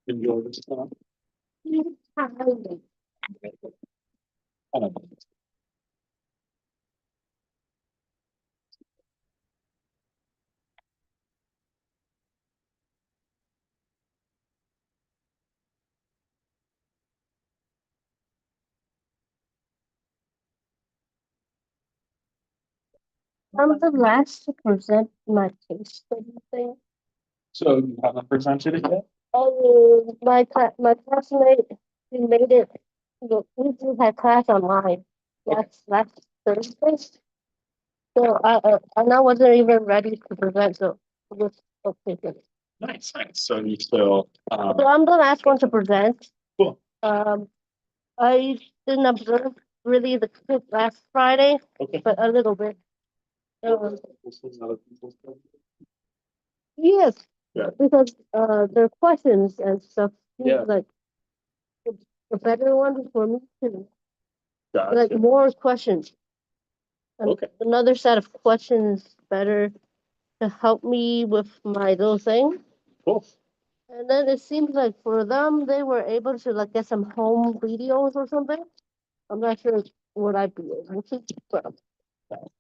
Enjoy this time. I don't know. I'm the last to present my case study thing. So you haven't presented it yet? Oh, my classmate, he made it. We just had class online last Thursday. So I wasn't even ready to present. So it was okay. Good. Nice, nice. So you still, So I'm the last one to present. cool. I didn't observe really the clip last Friday, Okay. but a little bit. This is other people's stuff. Yes, Yeah. because there are questions and stuff. Yeah. Like the better one for me to like Gotcha. more questions. Okay. Another set of questions better to help me with my little thing. Cool. And then it seems like for them, they were able to like get some home videos or something. I'm not sure what I'd be able to, but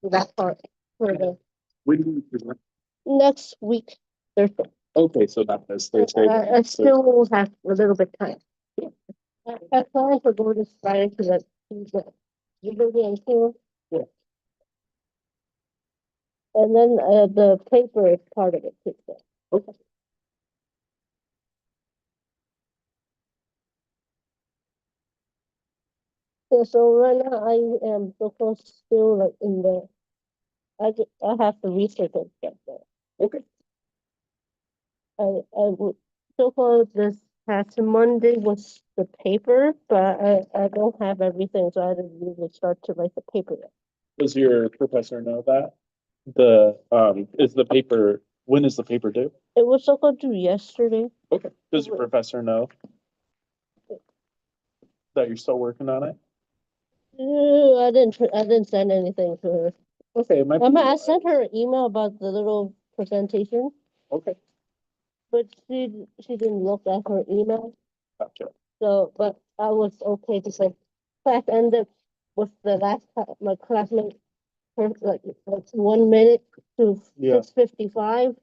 that part for the When do you present? next week, Thursday. Okay, so not this Thursday. I still have a little bit time. Yeah. I plan to go this Friday to the building too. Yeah. And then the paper is part of it too. So. Okay. Yeah, so right now I am supposed still like in the I have to research and stuff there. Okay. I would so far this past Monday was the paper, but I don't have everything, so I didn't really start to write the paper yet. Does your professor know that? Is the paper, when is the paper due? It was supposed to yesterday. Okay. Does your professor know that you're still working on it? I didn't send anything to her. Okay, it might be. I sent her an email about the little presentation, Okay, but she didn't look at her email. gotcha. So, but I was okay to say class ended with the my classmate for like 1 minute to Yeah. 6:55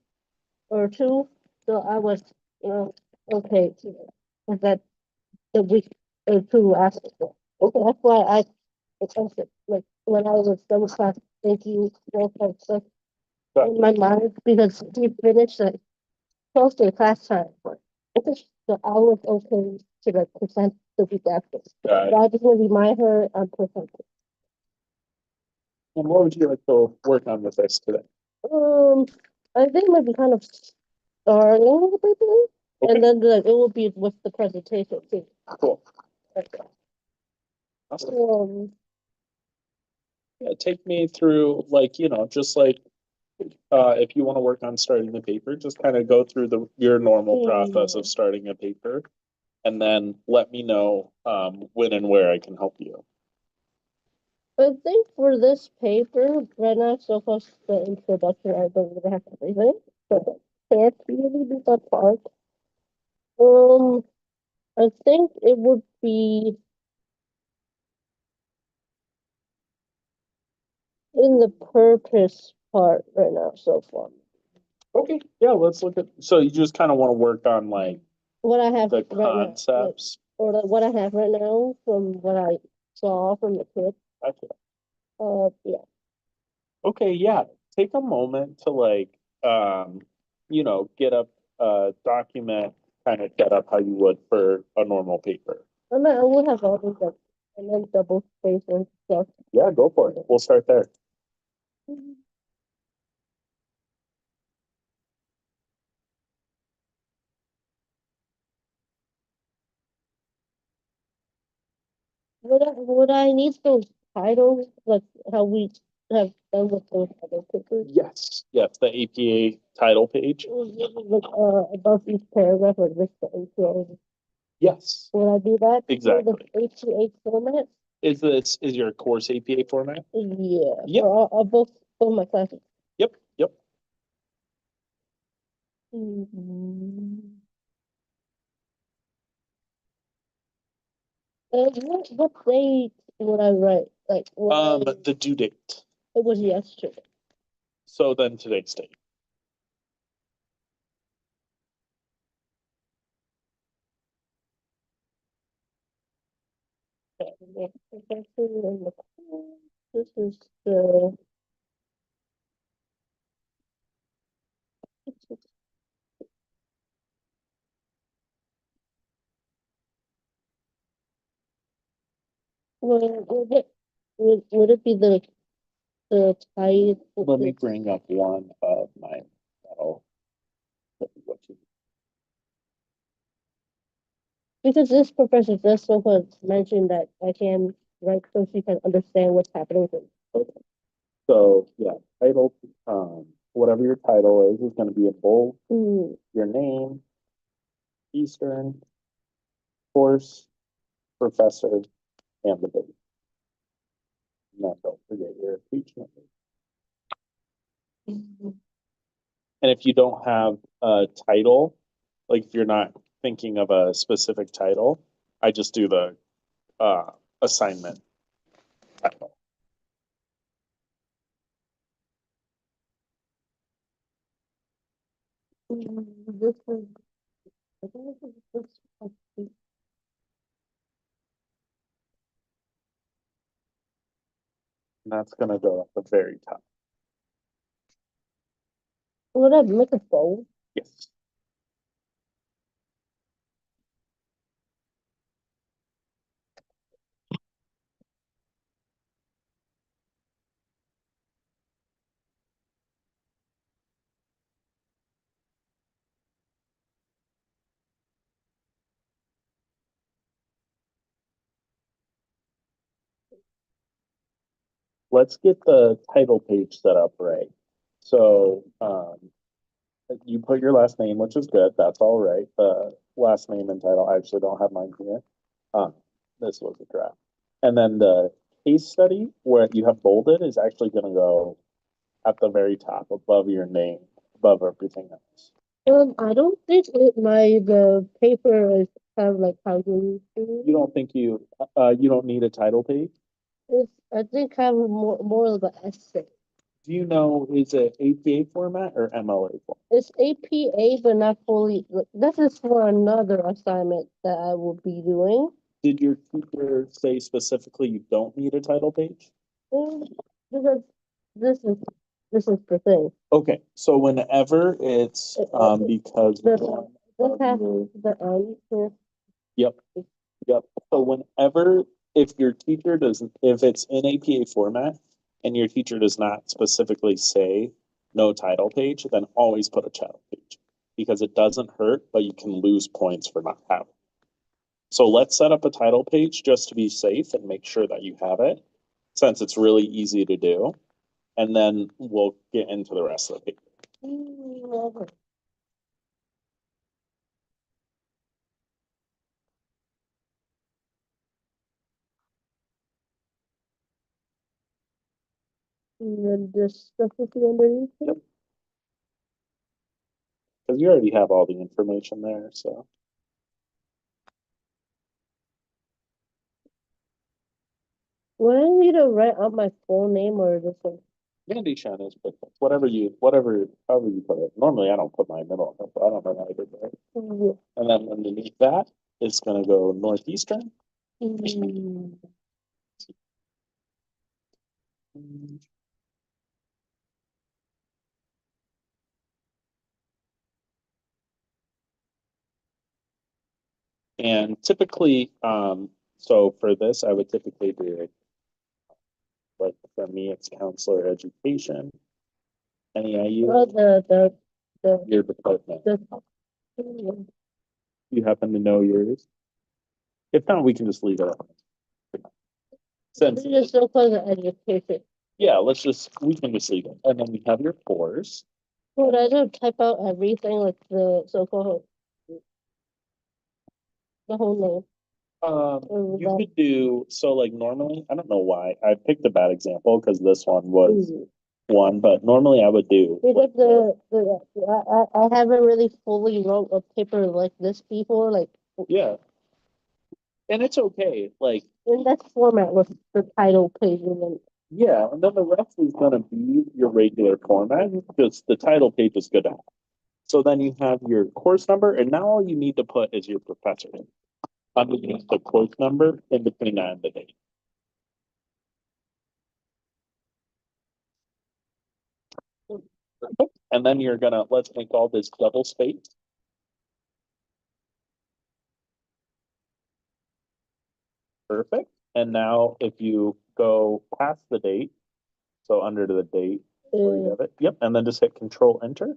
or two. So I was, okay with that the week or two after. Okay, that's why I accepted like when I was done with class. Thank you, both had stuff in my mind because we finished like close to the class time. So I was okay to like present the week after. Got it. So I just want to remind her I'm presenting. And what would you like to work on with this today? I think maybe kind of starting with the paper, Okay. and then like it will be with the presentation too. Cool. Okay. Awesome. Yeah, take me through like, just like if you want to work on starting the paper, just kind of go through your normal process of starting a paper and then let me know when and where I can help you. I think for this paper, right now, so far the introduction, I don't really have everything, so can't really do that part. I think it would be in the purpose part right now so far. Okay, yeah, let's look at, so you just kind of want to work on like What I have the right now, concepts. or like what I have right now from what I saw from the clip. Okay. Yeah. Okay, yeah. Take a moment to like, get up a document kind of set up how you would for a normal paper. I mean, I would have all these like, and then double space and stuff. Yeah, go for it. We'll start there. would I need those titles, like how we have done with those other papers? Yes, yes, the APA title page. Like, above each paragraph, like this, the APA. Yes, Would I do that? exactly. The APA format? Is your course APA format? Yeah, Yep. for all both my classes. Yep, yep. Mhm. What date would I write? Like, The due date. it was yesterday. So then today's date. This is the. Would it be the title? Let me bring up one of my, that'll, what you, Because this professor just so much mentioned that I can write so she can understand what's happening. so, yeah, title, whatever your title is gonna be in bold, Mm, your name, Eastern, course, professor, and the date. And then don't forget your impeachment. And if you don't have a title, like if you're not thinking of a specific title, I just do the assignment title. this is. I think this is. And that's gonna go at the very top. Would I make a bold? Yes. Let's get the title page set up right. So, you put your last name, which is good. That's all right. The last name and title. I actually don't have mine here. This was a draft. And then the case study where you have bolded is actually going to go at the very top above your name, above everything else. I don't think the paper is have like how you do. You don't think you don't need a title page? I think have more of an essay. Do you know, is it APA format or MLA format? It's APA, but not fully. This is for another assignment that I will be doing. Did your teacher say specifically you don't need a title page? Because this is this is the thing. Okay, so whenever it's because The one this has of your, the here. yep, yep. So whenever if your teacher doesn't, if it's in APA format and your teacher does not specifically say no title page, then always put a title page because it doesn't hurt, but you can lose points for not having. So let's set up a title page just to be safe and make sure that you have it, since it's really easy to do. And then we'll get into the rest of the paper. And then this stuff will be underneath. Yep. Because you already have all the information there, so. Would I need to write out my full name or this one? Mandy Shan is perfect. However you put it. Normally I don't put my middle, but I don't know how I did that. Yeah. And then underneath that, it's gonna go Northeastern. Mm. And typically, so for this, I would typically do it, like for me, it's counselor education. NEIU, The your department. the You happen to know yours? If not, we can just leave it. Since, This is so called education. yeah, we can just leave it. And then we have your course. But I don't type out everything like the so-called the whole name. You could do, so like normally, I don't know why, I picked a bad example because this one was one, but normally I would do. Because I haven't really fully wrote a paper like this before, like Yeah. And it's okay, like, in that format with the title page and then yeah, and then the rest is gonna be your regular format, just the title page is good to have. So then you have your course number, and now all you need to put is your professor name underneath the course number in between that and the date. And then you're gonna, let's make all this double space. Perfect. And now if you go past the date, so under the date, where you have it, yep, and then just hit Control Enter,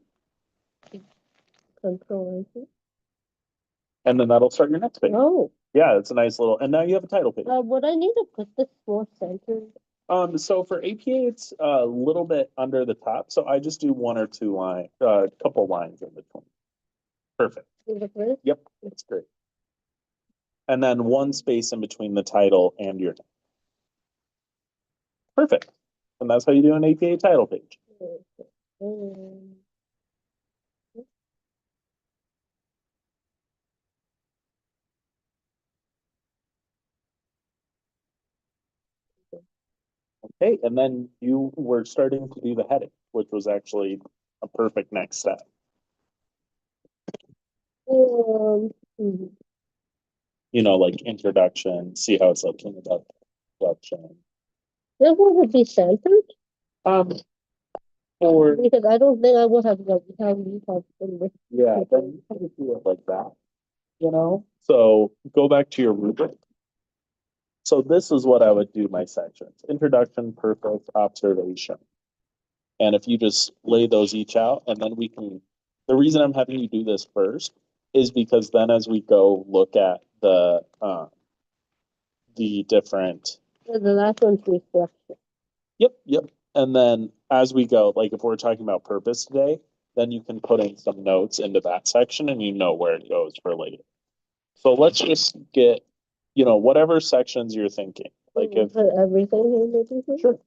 control. and then that'll start your next page. Oh, Yeah, it's a nice little, and now you have a title page. would I need to put this more centered? So for APA, it's a little bit under the top, so I just do one or two line, couple lines in between. Perfect. Like this? Yep, it's great. And then one space in between the title and your name. Perfect. And that's how you do an APA title page. Um, Okay, and then you were starting to do the heading, which was actually a perfect next step. mhm. You know, like introduction, see how it's like introduction. This one would be centered Um, or because I don't think I would have like how you have in this. yeah, then you can just do it like that, you know? So go back to your rubric. So this is what I would do my sections. Introduction, perfect, observation. And if you just lay those each out, and then we can, the reason I'm having you do this first is because then as we go look at the different, The last one's reflection. yep. And then as we go, like if we're talking about purpose today, then you can put in some notes into that section and you know where it goes for later. So let's just get, whatever sections you're thinking. Like if, Put everything here, maybe. sure.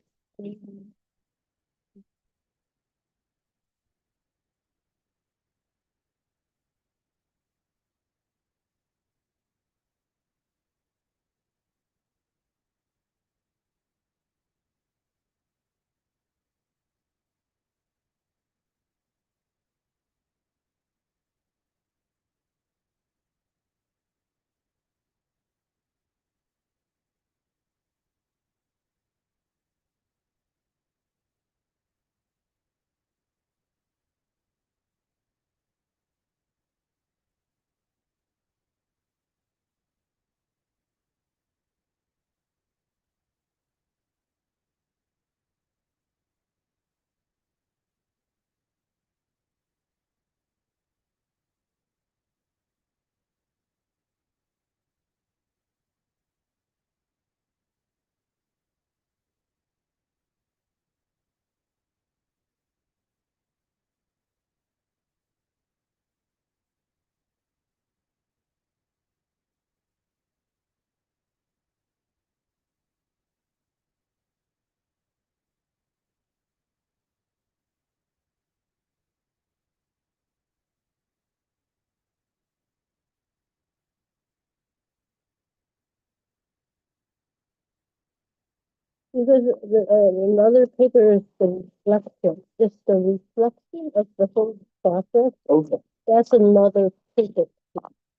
Because another paper is the reflection, just the reflection of the whole process. Okay. That's another paper.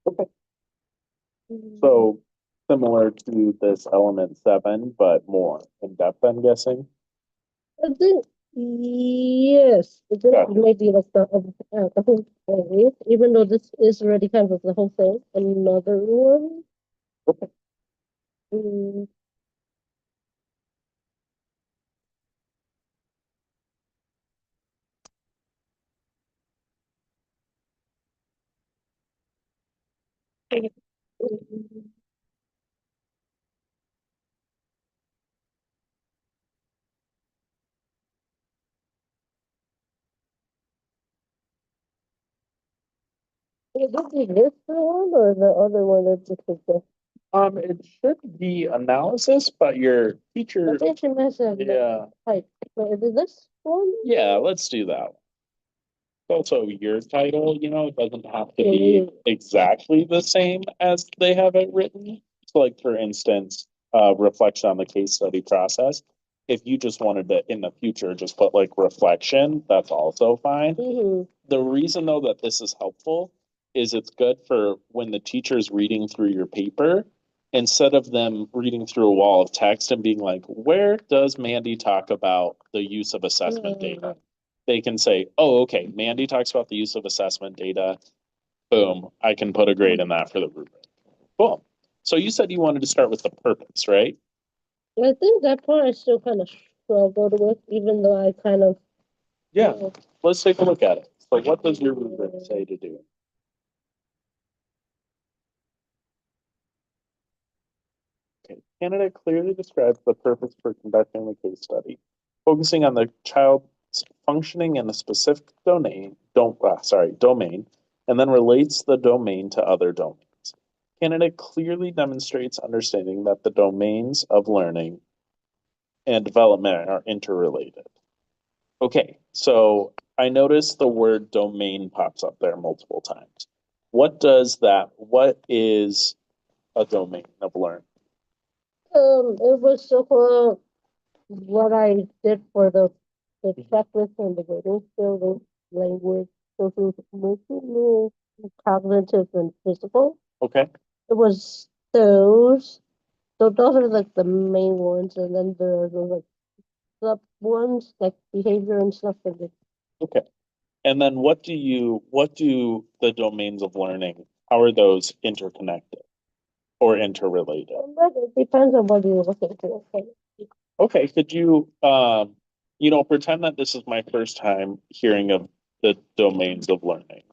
Okay. So similar to this element 7, but more in depth, I'm guessing. I think yes, it just Gotcha. maybe like the whole thing. Even though this is already kind of the whole thing. Another one. Okay. Mm, Would this be this one or the other one that just suggests? It should be analysis, but your teacher, But they should mention yeah, type. But is it this one? yeah, let's do that. Also your title, it doesn't have to Yeah, be yeah, exactly the same as they have it written. So like for instance, reflection on the case study process. If you just wanted to in the future just put like reflection, that's also fine. Mhm. The reason though that this is helpful is it's good for when the teacher's reading through your paper, instead of them reading through a wall of text and being like, where does Mandy talk about the use of assessment data? They can say, oh, okay, Mandy talks about the use of assessment data. Boom, I can put a grade in that for the rubric. Cool. So you said you wanted to start with the purpose, right? I think that part I still kind of struggled with, even though I kind of, Yeah. know, Let's take a look at it. So what does your rubric say to do? Okay. Candidate clearly describes the purpose for conducting the case study, focusing on the child's functioning in a specific domain, and then relates the domain to other domains. Candidate clearly demonstrates understanding that the domains of learning and development are interrelated. Okay, so I noticed the word domain pops up there multiple times. What is a domain of learning? it was so cool what I did for the checklist and the grading skills, language, social, emotional, cognitive, and physical. Okay, It was those. So those are like the main ones, and then there are the like sub ones like behavior and stuff like that. okay. And then what do the domains of learning, how are those interconnected or interrelated? But it depends on what you're looking for. Okay. Okay, could you, pretend that this is my first time hearing of the domains of learning.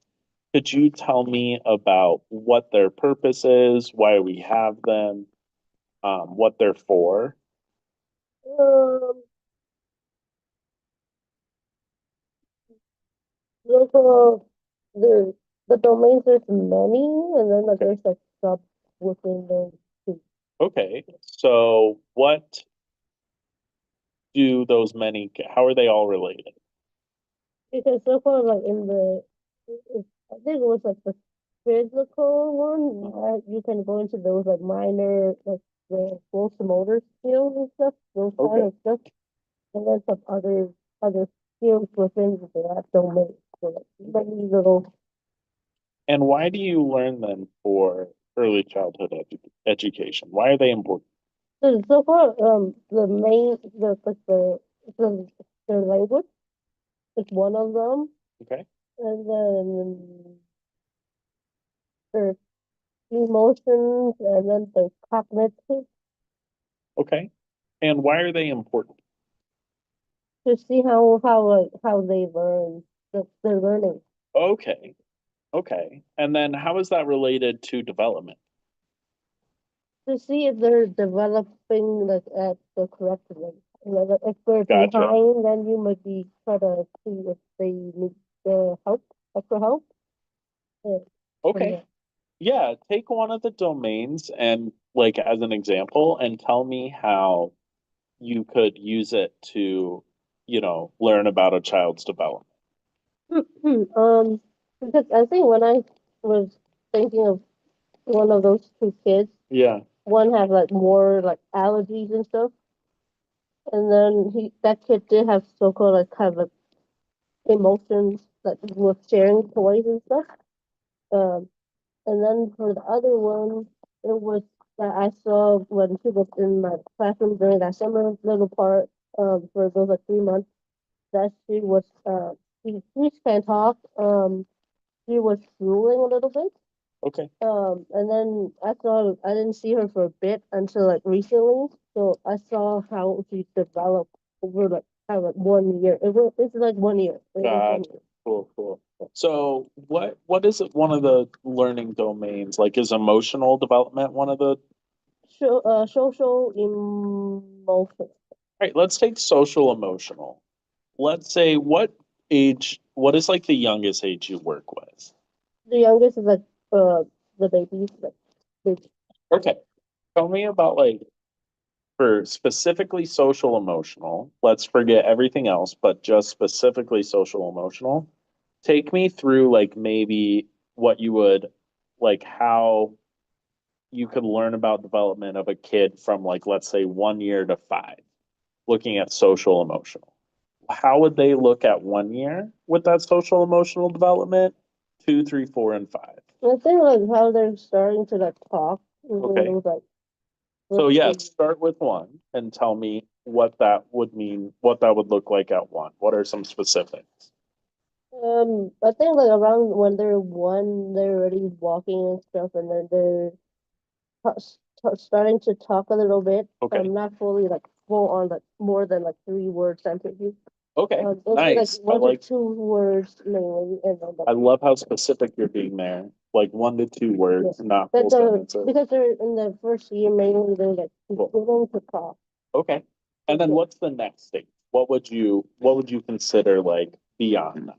Could you tell me about what their purpose is, why we have them, what they're for? Um, local the domains there's many, and then like, Okay, there's like sub within those two. okay. So what do those many, how are they all related? Because so far, like in I think it was like the physical one. You can go into those like minor, like the gross motor skills and stuff, those kind Okay. of stuff, and then some other skills within that domain. So like many little. And why do you learn them for early childhood education? Why are they important? So far, the main the the language is one of them, Okay. and then there's emotions, and then there's cognitive Okay. And why are they important? to see how they learn they're learning Okay. Okay. And then how is that related to development? to see if they're developing like at the correct rate. You know, like, if they're Gotcha. behind, then you might be try to see if they need the help, extra help. Yeah, from Okay. there. Yeah. Take one of the domains and like as an example and tell me how you could use it to, learn about a child's development. um, because I think when I was thinking of one of those two kids, Yeah. one had like more like allergies and stuff, and then that kid did have so-called like kind of like emotions like with sharing toys and stuff. Um, and then for the other one, it was that I saw when she was in my classroom during that summer little part for those like 3 months that she was she can't talk. She was drooling a little bit. Okay. And then I didn't see her for a bit until like recently. So I saw how she developed over like kind of like 1 year. It's like 1 year. It was 1 Gotcha. year. Cool, cool. So what is it one of the learning domains? Like is emotional development one of the Social emotion. right, let's take social emotional. Let's say what is like the youngest age you work with? The youngest is like the babies, like baby. Okay. Tell me about like for specifically social emotional, let's forget everything else, but just specifically social emotional. Take me through like maybe what you would like how you could learn about development of a kid from like let's say 1 year to five, looking at social emotional. How would they look at 1 year with that social emotional development? Two, three, four, and five. I think like how they're starting to like talk, and then Okay. those like So let's yeah, see. start with one and tell me what that would mean, what that would look like at one. What are some specifics? I think like around when they're one, they're already walking and stuff, and then they're starting to talk a little bit. Okay. Not fully like full on like more than like 3 word sentences. Okay. It'll be like Nice. I 1 to 2 words mainly, and then I like love how specific you're being there. Like 1 to 2 words, not full but sentences. because they're in the first year mainly, they're like Cool. beginning to talk. Okay. And then Okay. what's the next stage? What would you consider like beyond that?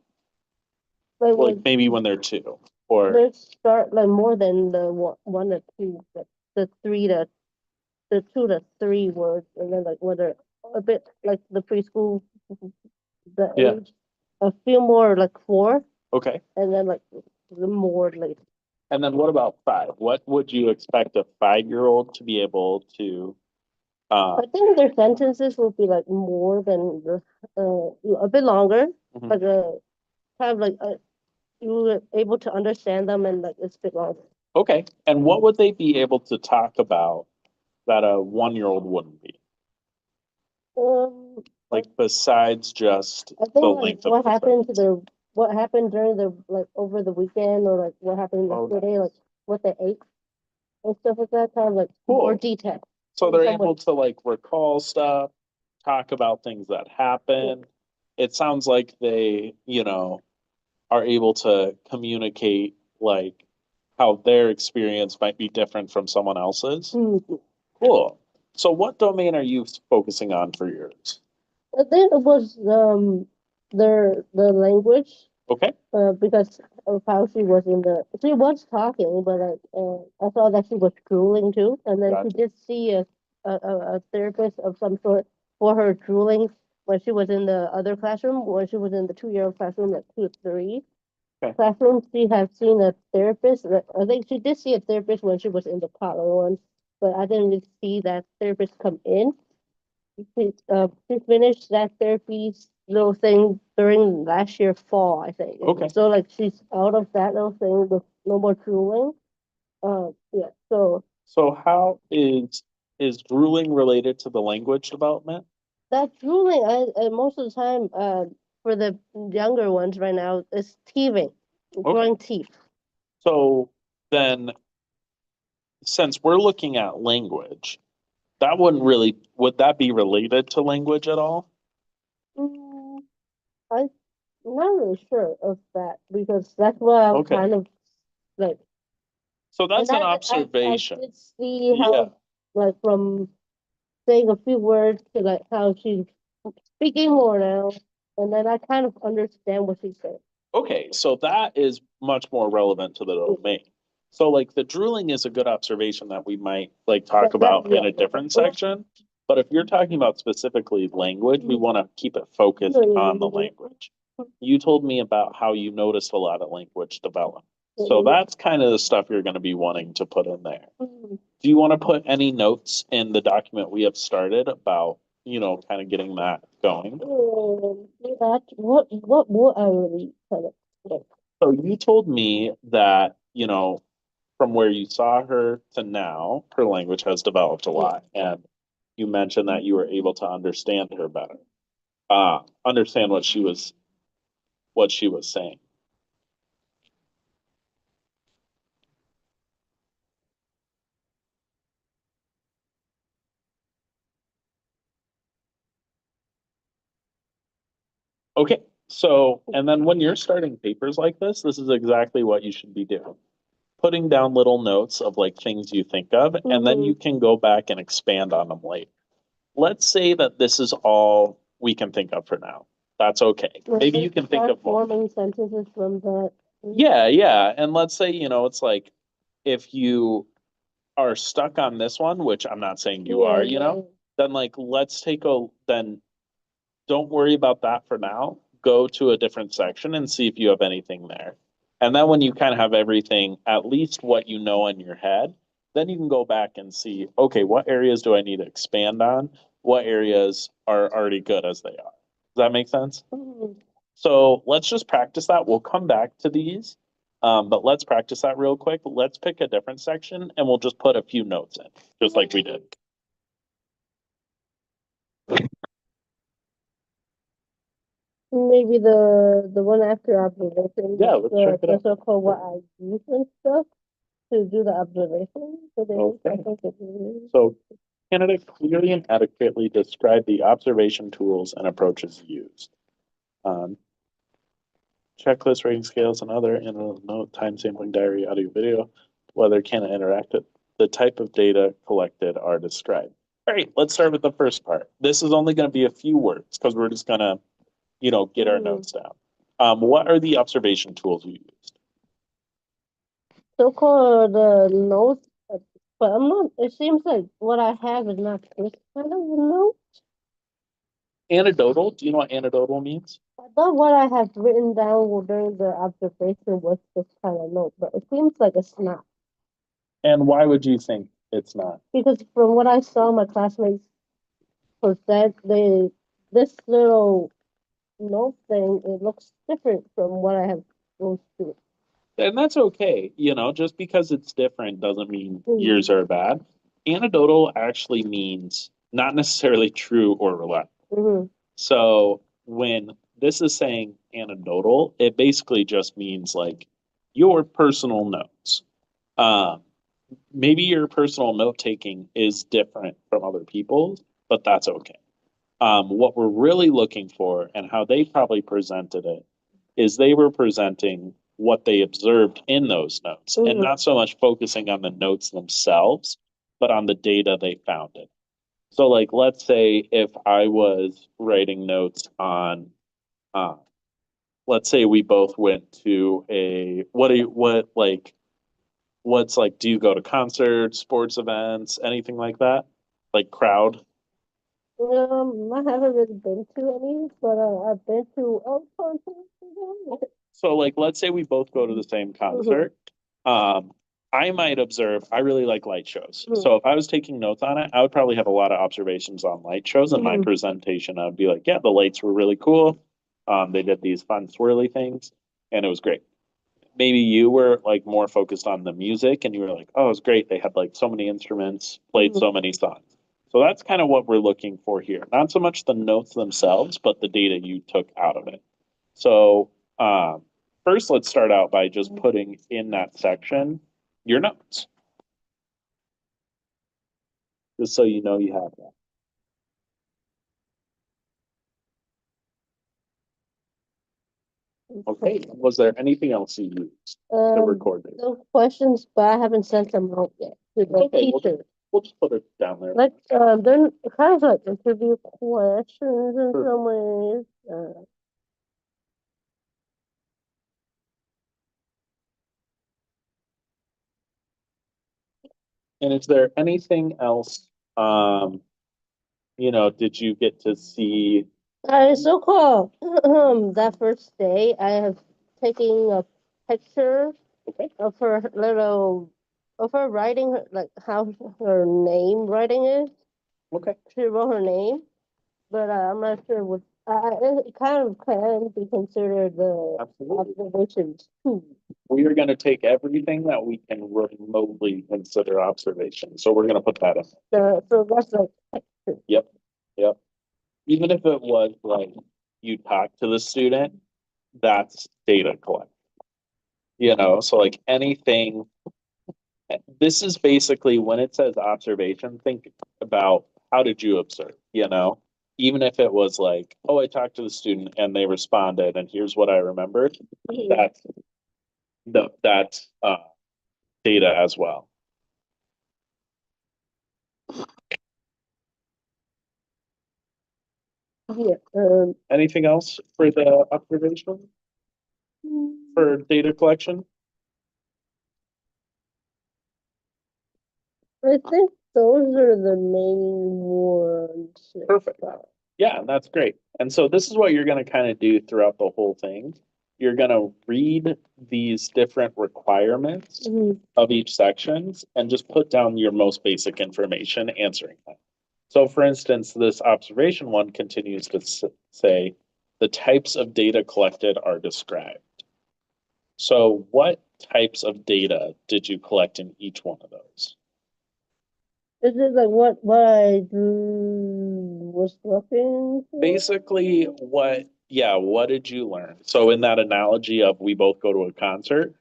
Like Like when maybe when they're two or they start like more than the 1 to 2, like the 2 to 3 words, and then like when they're a bit like the preschool, the yeah. age, a few more like 4, Okay. and then like the more later. And then what about five? What would you expect a 5-year-old to be able to I think their sentences will be like more than the a bit longer, mhm. but kind of like you were able to understand them, and like it's a bit longer. Okay. And what would they be able to talk about that a 1-year-old wouldn't be? Um, I, Like besides just I the think like length of the sentence. what happened during the like over the weekend, or like what happened Oh, yesterday, like nice. what they ate and stuff like that, kind of like more Cool. detail So in they're some way. able to like recall stuff, talk about things that Yeah. happen. It sounds like they, are able to communicate like how their experience might be different from someone else's. Mm. Cool. So what domain are you focusing on for yours? I think it was the language, Okay. because of how she was talking, but like I saw that she was drooling too, and then she Gotcha. did see a therapist of some sort for her drooling when she was in the other classroom, when she was in the 2 year classroom, like 2 to 3 Okay. classroom. She had seen a therapist. I think she did see a therapist when she was in the toddler one, but I didn't really see that therapist come in. She finished that therapy little thing during last year fall, I think. Okay. So like she's out of that little thing with no more drooling. Yeah. So So how is drooling related to the language development? that drooling, I most of the time, for the younger ones right now, is teething, Okay. growing teeth. So then since we're looking at language, that wouldn't really, would that be related to language at all? Mm, I'm not really sure of that, because that's what I'm Okay. kind of like. So And that's an I observation. did see Yeah. how, like, from saying a few words to like how she's speaking more now, and then I kind of understand what she's saying. Okay. So that is much more relevant to the domain. So like the drooling is a good observation that we might like talk about in Yeah, a different section. But if you're talking about specifically language, we want to keep it focused on the language. You told me about how you noticed a lot of language develop. So that's kind of the stuff you're going to be wanting to put in there. Do you want to put any notes in the document we have started about, kind of getting that going? That what would I really kind of like? So you told me that, from where you saw her to now, her language has developed a lot. And you mentioned that you were able to understand her better, understand what she was saying. Okay. So, and then when you're starting papers like this is exactly what you should be doing. Putting down little notes of like things you think of, and then you can go back and expand on them later. Let's say that this is all we can think of for now. That's okay. Maybe you can think of more. Forming sentences from that. Yeah. And let's say, it's like if you are stuck on this one, which I'm not saying you are, then like then don't worry about that for now. Go to a different section and see if you have anything there. And then when you kind of have everything, at least what you know in your head, then you can go back and see, okay, what areas do I need to expand on? What areas are already good as they are? Does that make sense? So let's just practice that. We'll come back to these, but let's practice that real quick. Let's pick a different section and we'll just put a few notes in, just like we did. Maybe the one after observation. Yeah, let's check it out. The so-called what I use and stuff to do the observation. So candidate clearly and adequately describe the observation tools and approaches used. Checklist, rating scales, and other analytical note, time sampling, diary, audio, video, whether candidate interacted, the type of data collected are described. All right, let's start with the first part. This is only going to be a few words because we're just going to, get our notes down. What are the observation tools you used? So-called notes, but I'm not. It seems like what I have is not this kind of note. Anecdotal. Do you know what anecdotal means? I thought what I have written down during the observation was this kind of note, but it seems like it's not. And why would you think it's not? Because from what I saw, my classmates present this little note thing, it looks different from what I have used to. And that's okay. Just because it's different doesn't mean yours are bad. Anecdotal actually means not necessarily true or reliable. So when this is saying anecdotal, it basically just means like your personal notes. Um, Maybe your personal note taking is different from other people's, but that's okay. What we're really looking for and how they probably presented it is they were presenting what they observed in those notes and not so much focusing on the notes themselves, but on the data they found it. So, like, let's say if I was writing notes on, uh, let's say we both went to what's like, do you go to concerts, sports events, anything like that? Like crowd? I haven't really been to any, but I've been to concerts. So like let's say we both go to the same concert. I might observe, I really like light shows. So if I was taking notes on it, I would probably have a lot of observations on light shows in my presentation. I'd be like, yeah, the lights were really cool. They did these fun swirly things and it was great. Maybe you were like more focused on the music and you were like, oh, it was great. They had like so many instruments, played so many songs. So that's kind of what we're looking for here. Not so much the notes themselves, but the data you took out of it. So first, let's start out by just putting in that section your notes, just so you know you have that. Okay. Was there anything else you used to record this? No questions, but I haven't sent them out yet to the Okay, teacher. We'll just put it down there. Like, they're kind of like interview questions in Sure. some ways. And is there anything else, did you get to see? So cool. That first day, I have taken a picture of her writing, like how her name writing is. Okay. She wrote her name, but I'm not sure what. It kind of can be considered the observations too. We are going to take everything that we can remotely consider observation. So we're going to put that in. So that's like. Yep. Yep. Even if it was like you talk to the student, that's data collection. So like anything, this is basically when it says observation, think about how did you observe. Even if it was like, oh, I talked to the student and they responded and here's what I remembered, that's that's data as well. Yeah. Anything else for the observation? for data collection? I think those are the main ones. Perfect. Yeah, that's great. And so this is what you're going to kind of do throughout the whole thing. You're going to read these different requirements Mhm. of each sections and just put down your most basic information answering them. So for instance, this observation one continues to say the types of data collected are described. So what types of data did you collect in each one of those? Is it like what I was looking for? Basically, what did you learn? So in that analogy of we both go to a concert,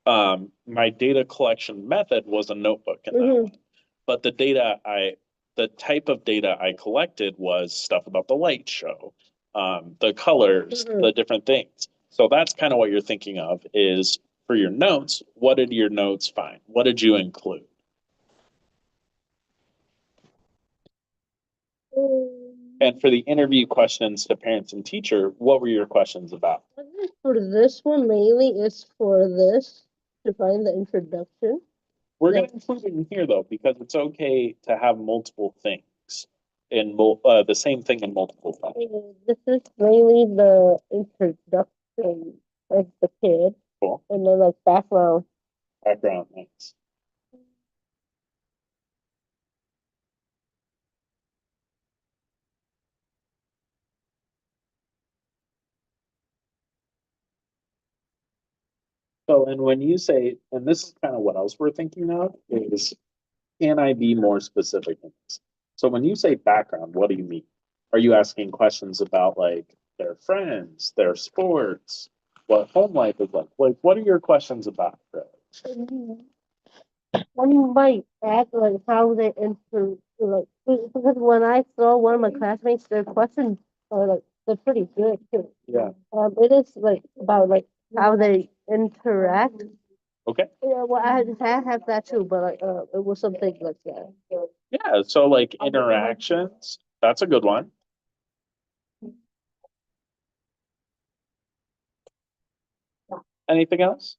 my data collection method was a notebook in that Mhm. one. But the type of data I collected was stuff about the light show, the colors, Mhm. the different things. So that's kind of what you're thinking of is for your notes, what did your notes find? What did you include? And for the interview questions to parents and teacher, what were your questions about? I think for this one mainly is for this to find the introduction. We're going to include it in here though, because it's okay to have multiple things the same thing in multiple things. This is mainly the introduction of the kid, Cool. and then like background. Background, thanks. So, and when you say, and this is kind of what else we're thinking of, is can I be more specific in this? So when you say background, what do you mean? Are you asking questions about like their friends, their sports, what home life is like? Like, what are your questions about? One might ask like how they enter like because when I saw one of my classmates, their questions are like they're pretty good too. Yeah. It is like about like how they interact. Okay. Yeah, well, I have that too, but like it was something like that. Yeah. So like interactions, that's a good one. Anything else?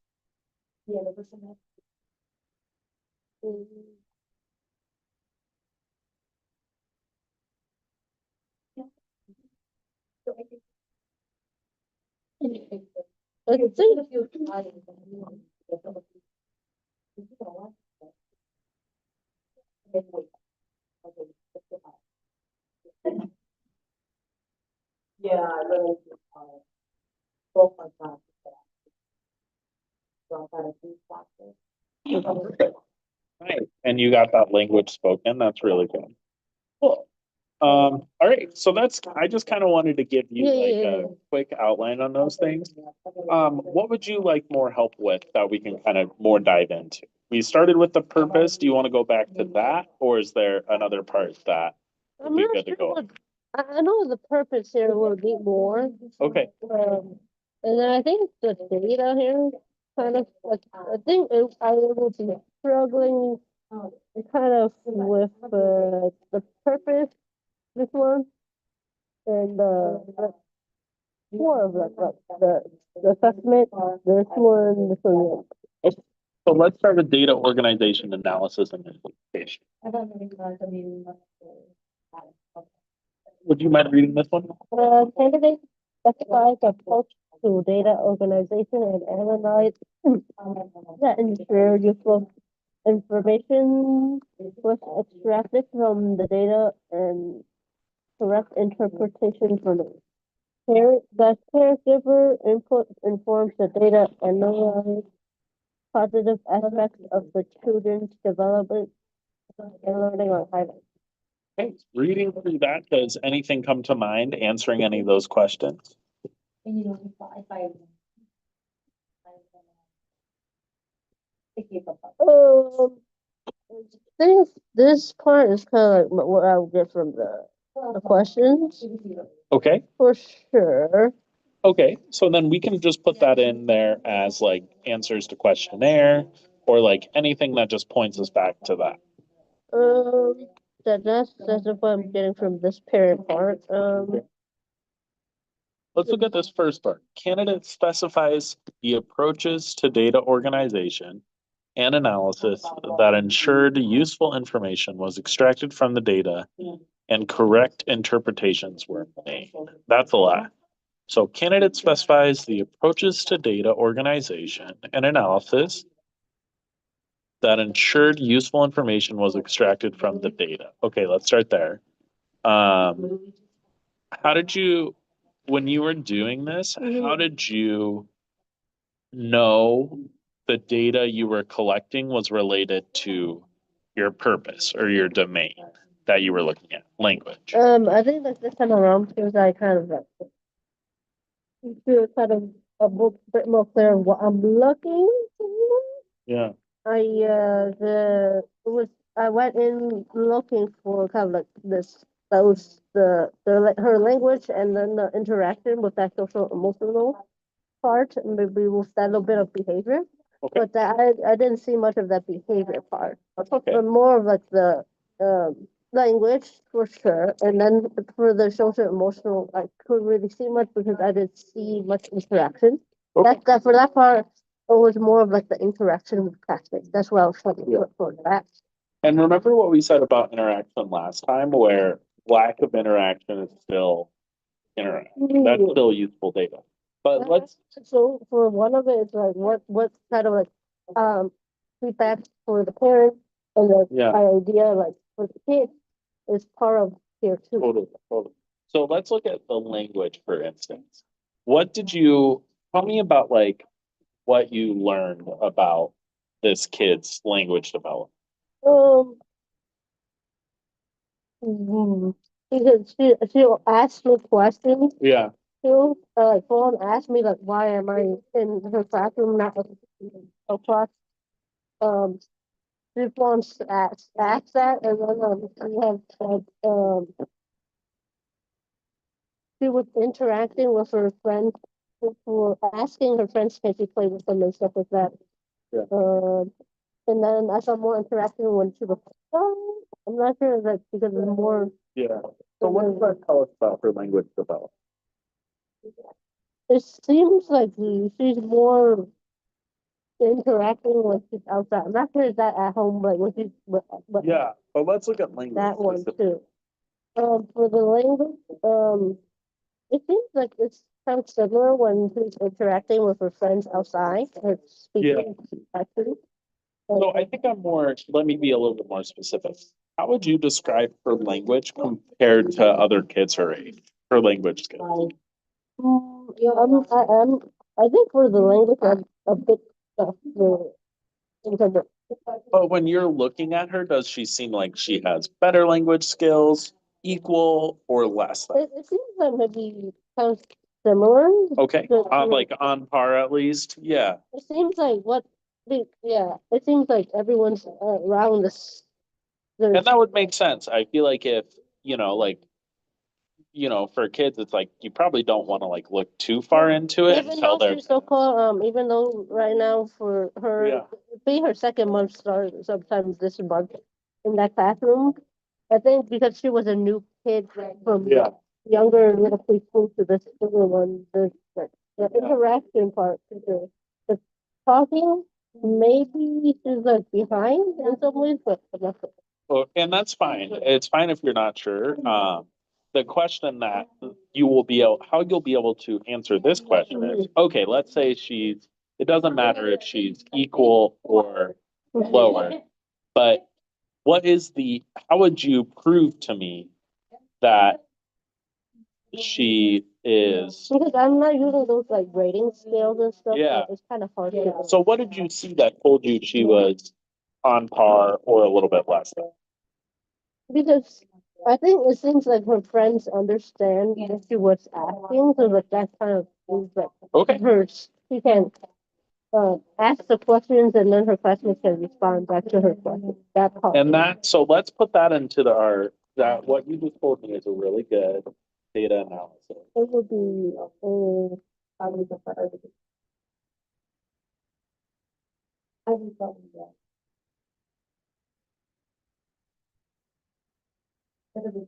I think Right. And you got that language spoken. That's really good. Cool. All right. So I just kind of wanted to give you yeah, like yeah, yeah. a quick outline on those things. What would you like more help with that we can kind of more dive into? We started with the purpose. Do you want to go back to that, or is there another part that would I'm be not good to sure go? what I know the purpose here will be more. Okay. And then I think the data here kind of like I think I will be struggling kind of with the purpose this one and more of like the assessment this one. So let's start with data organization, analysis, and implementation. Would you mind reading this one? Candidates specify the approach to data organization and analyze that ensure useful information was extracted from the data and correct interpretation from it. The caregiver input informs the data and analyze positive aspects of the children's development and learning on highlights. Okay. Reading through that, does anything come to mind answering any of those questions? Um, I think this part is kind of like what I would get from the questions Okay. for sure. Okay, so then we can just put that in there as like answers to questionnaire or like anything that just points us back to that. That's what I'm getting from this parent part. let's look at this first part. Candidate specifies the approaches to data organization and analysis that ensured useful information was extracted from the data and correct interpretations were made. That's a lot. So candidate specifies the approaches to data organization and analysis that ensured useful information was extracted from the data. Okay, let's start there. How did you, when you were doing this, how did you know the data you were collecting was related to your purpose or your domain that you were looking at, language? I think that this time around because I kind of like feel kind of bit more clear of what I'm looking for. Yeah. I went in looking for kind of like this those the her language and then the interaction with that social emotional part and maybe with that little bit of behavior. Okay. But I didn't see much of that behavior part. That's okay. But more of like the language for sure. And then for the social emotional I couldn't really see much because I didn't see much interaction. Okay. That for that part it was more of like the interaction with classmates. That's what I was trying to look for that. And remember what we said about interaction last time, where lack of interaction is still interaction. That's still useful data. But let's, So for one of it, it's like what kind of like feedback for the parents and the yeah, idea like for the kids is part of here too. totally. So let's look at the language, for instance. What did you tell me about, like, what you learned about this kid's language development? Um, mm, because she'll ask me questions Yeah. too. Like phone ask me like why am I in her classroom not across she wants to ask that and then we have like she was interacting with her friends who were asking her friends can she play with them and stuff like that. Yeah. And then I saw more interaction when she was I'm not sure that because it's more Yeah. So what does that tell us about her language development? it seems like she's more interacting when she's outside. I'm not sure is that at home like when she's but Yeah, but let's look at language. that one specifically. too. For the language, it seems like it's kind of similar when she's interacting with her friends outside or speaking actually. So I think I'm more, let me be a little bit more specific. How would you describe her language compared to other kids her age? Her language skills. Yeah, I think for the language, I'm a bit tough for in terms of. But when you're looking at her, does she seem like she has better language skills, equal, or less than? It seems like maybe kind of similar. Okay, like on par at least. Yeah. It seems like yeah, it seems like everyone's around this. And that would make sense. I feel like if, like, for kids, it's like you probably don't want to like look too far into it Even until though they're she's so called, even though right now for her, Yeah. be her second month start sometime this month in that classroom. I think because she was a new kid from Yeah. younger little preschool to this bigger one, the interaction part, the talking, maybe she's like behind in some ways, but I'm not sure. Well, and that's fine. It's fine if you're not sure. The question that how you'll be able to answer this question is, okay, let's say it doesn't matter if she's equal or lower, but how would you prove to me that she is? Because I'm not using those like grading scales and stuff. Yeah. It's kind of hard to. So what did you see that told you she was on par or a little bit less than? Because I think it seems like her friends understand that she was asking, so like that kind of is like Okay. she can ask the questions and then her classmates can respond back to her questions. That part. So let's put that into that what you just told me is a really good data analysis. It would be I would prefer. I would probably that. It'll be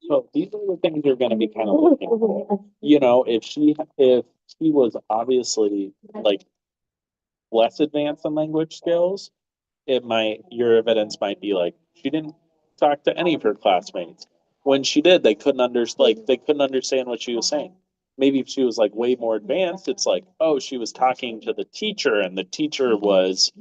So these are the things you're gonna be kind of looking for. You know, if she was obviously like less advanced in language skills, your evidence might be like, she didn't talk to any of her classmates. When she did, they couldn't understand what she was saying. Maybe if she was like way more advanced, it's like, oh, she was talking to the teacher and the teacher was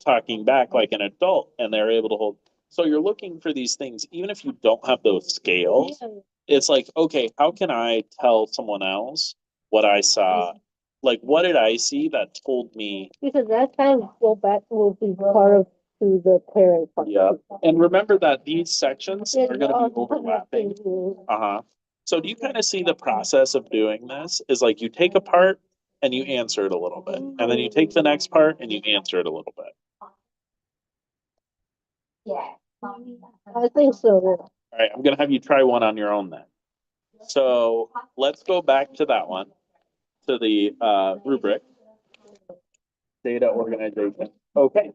talking back like an adult and they're able to hold. So you're looking for these things, even if you don't have those scales, it's like, okay, how can I tell someone else what I saw? Like, what did I see that told me? Because that time go back will be part of to the parent part. Yeah. And remember that these sections are going to be overlapping. Uh-huh. So do you kind of see the process of doing this is like you take a part and you answer it a little bit, and then you take the next part and you answer it a little bit. I think so. All right, I'm gonna have you try one on your own then. So let's go back to that one, to the rubric, data organization. Okay,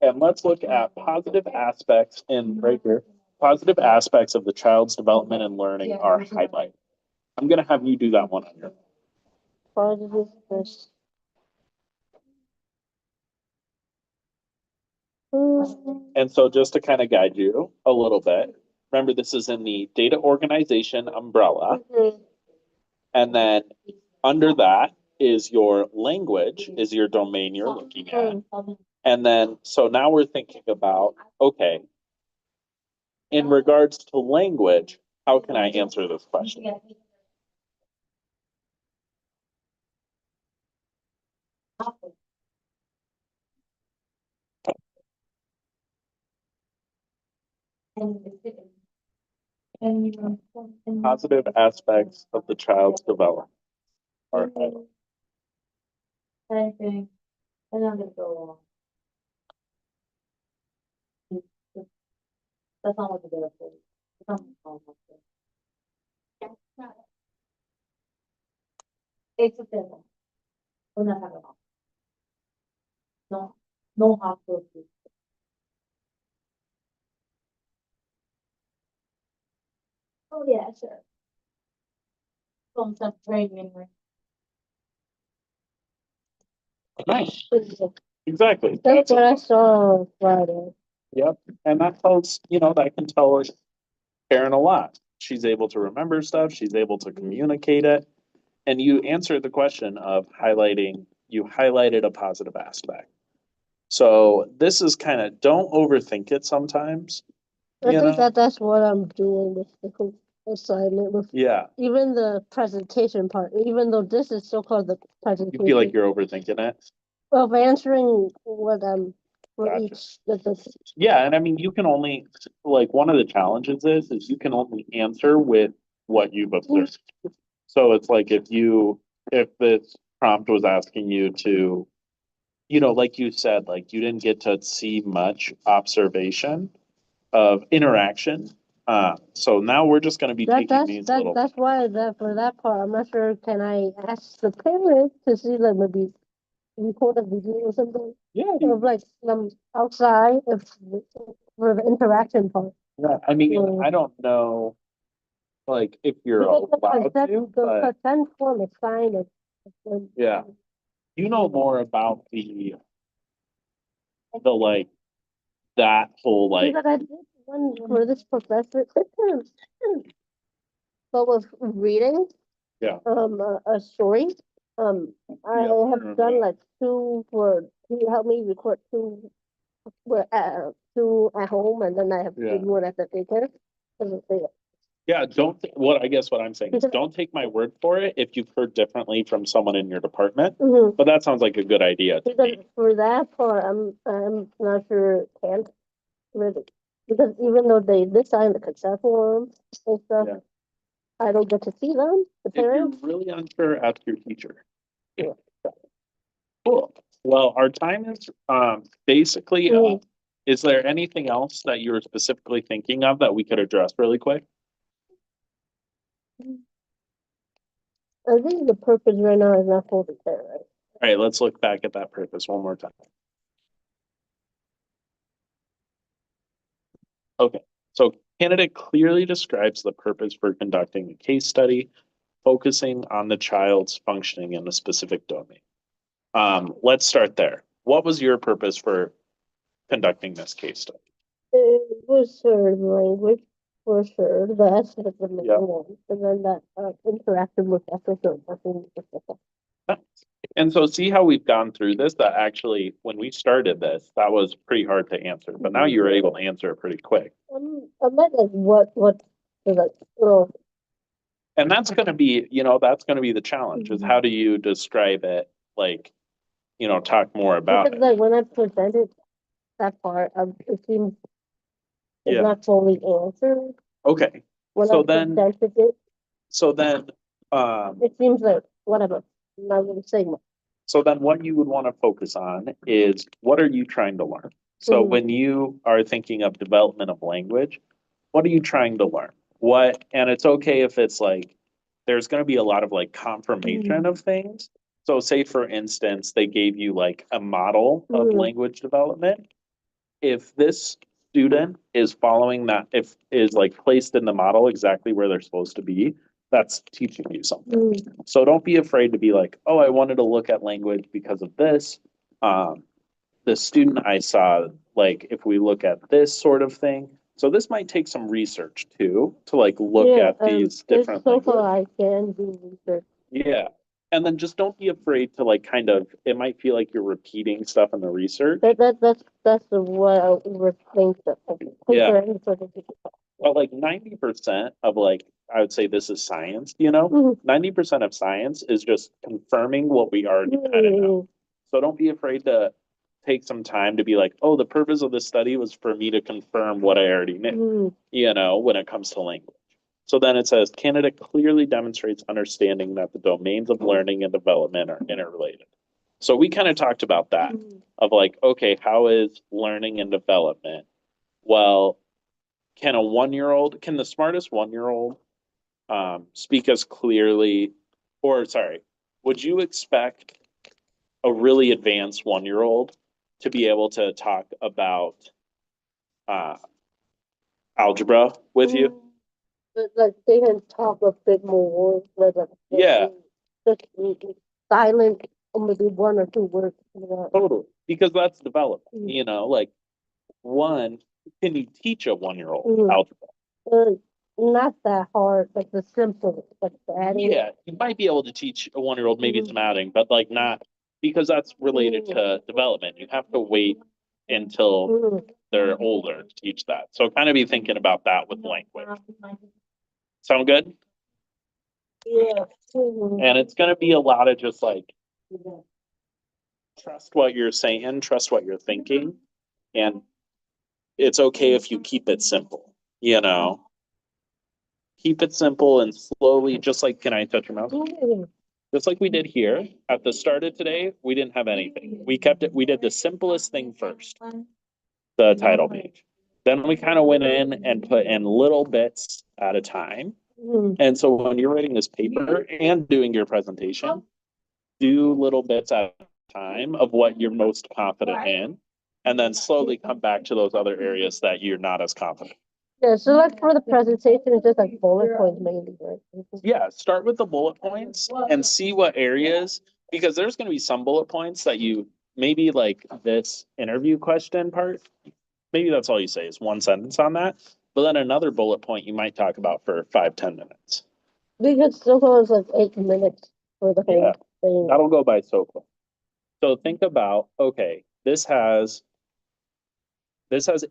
and let's look at positive aspects in right here. Positive aspects of the child's development and learning are highlighted. I'm gonna have you do that one on your own. Positive first. And so just to kind of guide you a little bit, remember this is in the data organization umbrella. And then under that is your language, is your domain you're looking at. And then, so now we're thinking about, okay, in regards to language, how can I answer this question? Positive aspects of the child's development are highlighted. Oh yeah, sure. Nice, exactly. That's what I saw on Friday. Yep, and that tells, that can tell a parent a lot. She's able to remember stuff, she's able to communicate it. And you answered the question of you highlighted a positive aspect. So this is kind of, don't overthink it sometimes. I think that's what I'm doing with the assignment with Yeah, even the presentation part, even though this is so-called the you presentation feel like you're overthinking it. of answering what for Gotcha. each Yeah, and I mean, you can only, like, one of the challenges is you can only answer with what you've observed. So it's like if this prompt was asking you to, like you said, like you didn't get to see much observation of interaction. So now we're just gonna be taking these little. that's why for that part I'm not sure, can I ask the parent to see like maybe record a video or something Yeah, of like outside if for the interaction part. yeah, I mean, I don't know, like, if you're Because allowed to, the but consent form is signed yeah, you know more about the like, that whole like, because I did one for this professor, but with reading yeah, a story. I Yeah, I have remember done that. like two for he helped me record two at home, and then I have Yeah. did one at the daycare. Yeah, I guess what I'm saying is don't take my word for it if you've heard differently from someone in your department, but that sounds like a good idea to Because me. for that part, I'm not sure can't really, because even though they signed the consent form and stuff, Yeah. I don't get to see them, the If you're parents. really unsure, ask your teacher. Yeah. Cool. Well, our time is basically up. Is there anything else that you were specifically thinking of that we could address really quick? I think the purpose right now is not fully clear, right? All right, let's look back at that purpose one more time. Okay, so Candidate clearly describes the purpose for conducting a case study, focusing on the child's functioning in a specific domain. Let's start there. What was your purpose for conducting this case study? It was for language, for sure. That's the main Yeah. one. And then that interactive with episode. And so see how we've gone through this, that actually, when we started this, that was pretty hard to answer, but now you were able to answer it pretty quick. I meant like what, like, oh, And that's gonna be, that's gonna be the challenge, is how do you describe it, like, talk more about because it. like when I presented that part, it seems it's Yeah. not fully answered. Okay, When So I then- presented it, so then, it seems like whatever. I'm not gonna say much. so then what you would want to focus on is, what are you trying to learn? So Mhm. when you are thinking of development of language, what are you trying to learn? And it's okay if it's like, there's gonna be a lot of like confirmation of things. So say for instance, they gave you like a model of Mhm. language development. If this student is following that, if is like placed in the model exactly where they're supposed to be, that's teaching you something. So don't be afraid to be like, oh, I wanted to look at language because of this. The student I saw, like, if we look at this sort of thing, so this might take some research too, to like look Yeah, at these different so languages. far I can do research. Yeah. And then just don't be afraid to like kind of, it might feel like you're repeating stuff in the research, That's the what I would think that. Yeah. For any sort of- but like 90% of like, I would say this is science, Mhm. 90% of science is just confirming what we already kind of know. So don't be afraid to take some time to be like, oh, the purpose of this study was for me to confirm what I already knew, Mhm. when it comes to language. So then it says, candidate clearly demonstrates understanding that the domains of learning and development are interrelated. So we kind of talked about that Mhm. of like, okay, how is learning and development? Well, can the smartest 1-year-old speak as clearly, or sorry, would you expect a really advanced 1-year-old to be able to talk about uh, algebra with you? But like they can talk a bit more, like Yeah. just silent, or maybe one or two words. Totally, because that's development, Mhm. like one, can you teach a 1-year-old Mhm. algebra? Not that hard, like the simple, like the adding. Yeah, you might be able to teach a 1-year-old maybe Mhm. some adding, but like not, because that's related to development. You have to wait until Mhm. they're older to teach that. So kind of be thinking about that with language. Sound good? Yeah. Mhm. And it's gonna be a lot of just like, trust what you're saying, trust what you're thinking, and it's okay if you keep it simple, Keep it simple and slowly, just like, can I touch your mouth? Mhm. Just like we did here at the start of today, we didn't have anything. We did the simplest thing first, the title page. Then we kind of went in and put in little bits at a time. Mhm. And so when you're writing this paper and doing your presentation, do little bits at a time of what you're most confident in, and then slowly come back to those other areas that you're not as confident. Yeah, so like for the presentation, it's just like bullet points mainly, right? Yeah, start with the bullet points and see what areas, because there's going to be some bullet points that you maybe like this interview question part. Maybe that's all you say is one sentence on that. But then another bullet point you might talk about for 5-10 minutes. Because so far it's like 8 minutes for the whole Yeah, thing. that'll go by so quick. So think about, okay, this has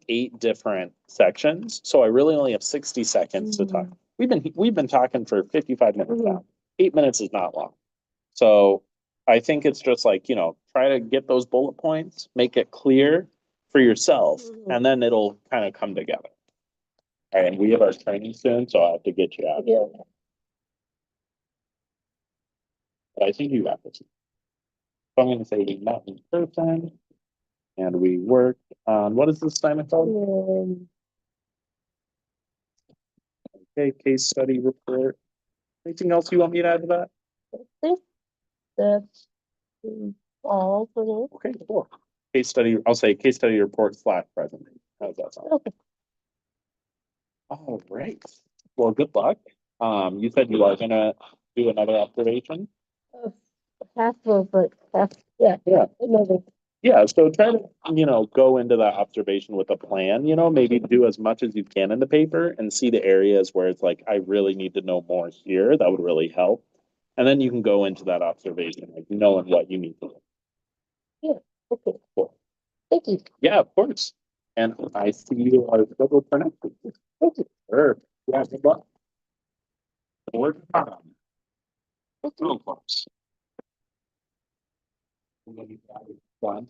8 different sections, so I really only have 60 seconds to talk. We've been talking for 55 minutes now. 8 minutes is not long. So I think it's just like, try to get those bullet points, make it clear for yourself, and then it'll kind of come together. All right, and we have our training soon, so I'll have to get you out. Yeah. But I think you got this. So I'm going to say we met in person and we worked on, what is this assignment called? Okay, case study report. Anything else you want me to add to that? I think that's all for now. Okay, cool. Case study, I'll say case study report / presentation. How's that sound? Okay. All right. Well, good luck. You said you are gonna do another observation. Uh, Half of it, half, yeah, Yeah. another. Yeah, so try to, go into that observation with a plan, maybe do as much as you can in the paper and see the areas where it's like, I really need to know more here. That would really help. And then you can go into that observation, like knowing what you need to know. Yeah, okay, Cool. thank you. Yeah, of course. And I see you are scheduled for next week. Thank you. Sure. Yeah, good luck. Work hard on it. Thank you. Of course. Fun.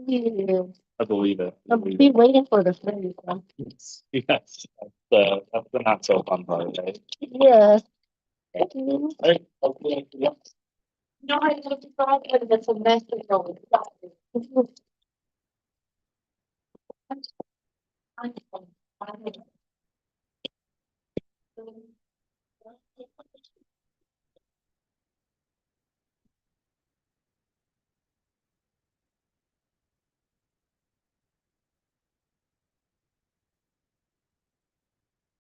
Yeah. I believe it. I'll be waiting for the friend. Yes, yes. That's the not so fun part, right? Yeah. Thank you. All right. Hopefully, yeah. No, I have to try it, that's a message on the